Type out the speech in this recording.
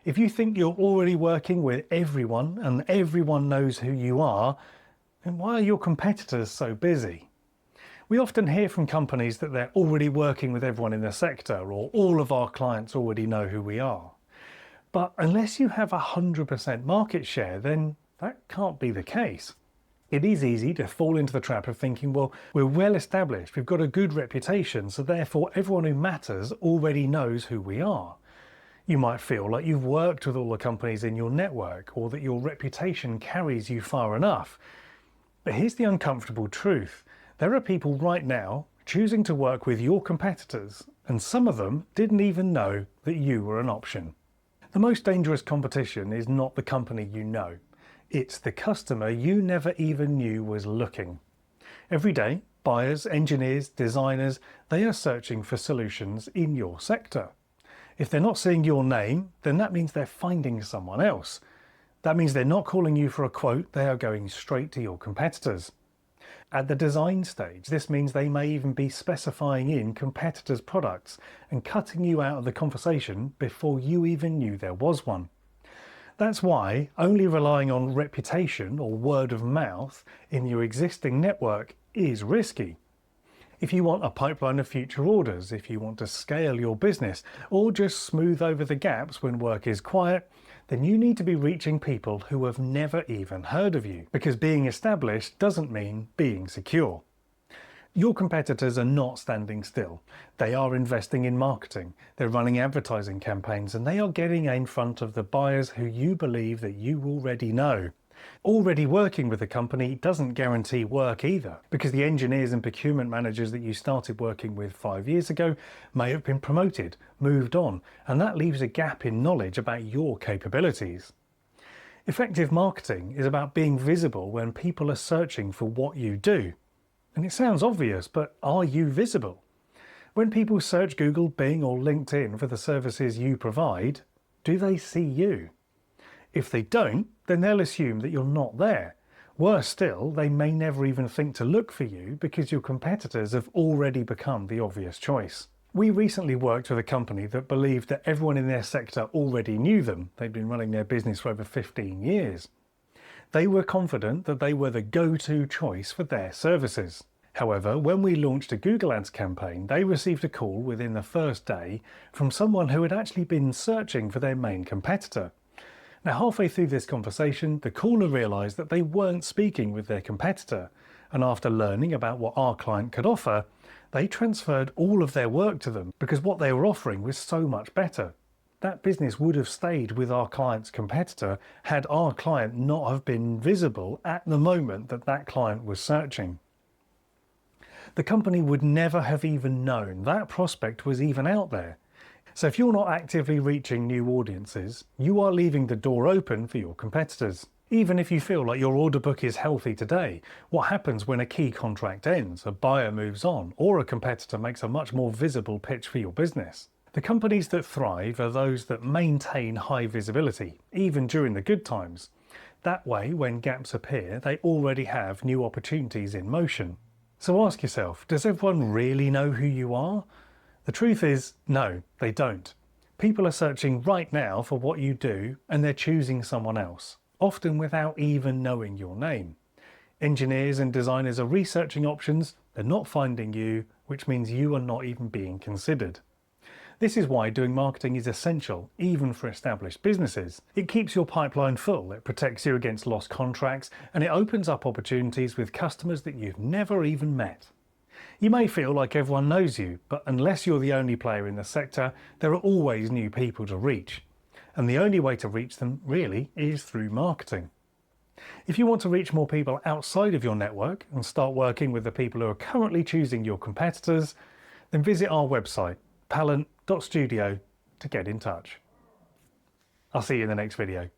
If you think you're already working with everyone and everyone knows who you are, then why are your competitors so busy? We often hear from companies that they're already working with everyone in their sector, or all of our clients already know who we are. But unless you have 100% market share, then that can't be the case. It is easy to fall into the trap of thinking, well, we're well established, we've got a good reputation, so therefore everyone who matters already knows who we are. You might feel like you've worked with all the companies in your network, or that your reputation carries you far enough. But here's the uncomfortable truth. There are people right now choosing to work with your competitors, and some of them didn't even know that you were an option. The most dangerous competition is not the company you know. It's the customer you never even knew was looking. Every day, buyers, engineers, designers, they are searching for solutions in your sector. If they're not seeing your name, then that means they're finding someone else. That means they're not calling you for a quote, they are going straight to your competitors. At the design stage, this means they may even be specifying in competitors' products and cutting you out of the conversation before you even knew there was one. That's why only relying on reputation or word of mouth in your existing network is risky. If you want a pipeline of future orders, if you want to scale your business, or just smooth over the gaps when work is quiet, then you need to be reaching people who have never even heard of you, because being established doesn't mean being secure. Your competitors are not standing still. They are investing in marketing, they're running advertising campaigns, and they are getting in front of the buyers who you believe that you already know. Already working with a company doesn't guarantee work either, because the engineers and procurement managers that you started working with 5 years ago may have been promoted, moved on, and that leaves a gap in knowledge about your capabilities. Effective marketing is about being visible when people are searching for what you do. And it sounds obvious, but are you visible? When people search Google, Bing, or LinkedIn for the services you provide, do they see you? If they don't, then they'll assume that you're not there. Worse still, they may never even think to look for you because your competitors have already become the obvious choice. We recently worked with a company that believed that everyone in their sector already knew them. They'd been running their business for over 15 years. They were confident that they were the go-to choice for their services. However, when we launched a Google Ads campaign, they received a call within the first day from someone who had actually been searching for their main competitor. Now, halfway through this conversation, the caller realised that they weren't speaking with their competitor, and after learning about what our client could offer, they transferred all of their work to them because what they were offering was so much better. That business would have stayed with our client's competitor had our client not have been visible at the moment that that client was searching. The company would never have even known that prospect was even out there. So if you're not actively reaching new audiences, you are leaving the door open for your competitors. Even if you feel like your order book is healthy today, what happens when a key contract ends, a buyer moves on, or a competitor makes a much more visible pitch for your business? The companies that thrive are those that maintain high visibility, even during the good times. That way, when gaps appear, they already have new opportunities in motion. So ask yourself, does everyone really know who you are? The truth is, no, they don't. People are searching right now for what you do, and they're choosing someone else, often without even knowing your name. Engineers and designers are researching options, they're not finding you, which means you are not even being considered. This is why doing marketing is essential, even for established businesses. It keeps your pipeline full, it protects you against lost contracts, and it opens up opportunities with customers that you've never even met. You may feel like everyone knows you, but unless you're the only player in the sector, there are always new people to reach. And the only way to reach them, really, is through marketing. If you want to reach more people outside of your network and start working with the people who are currently choosing your competitors, then visit our website, palant.studio, to get in touch. I'll see you in the next video.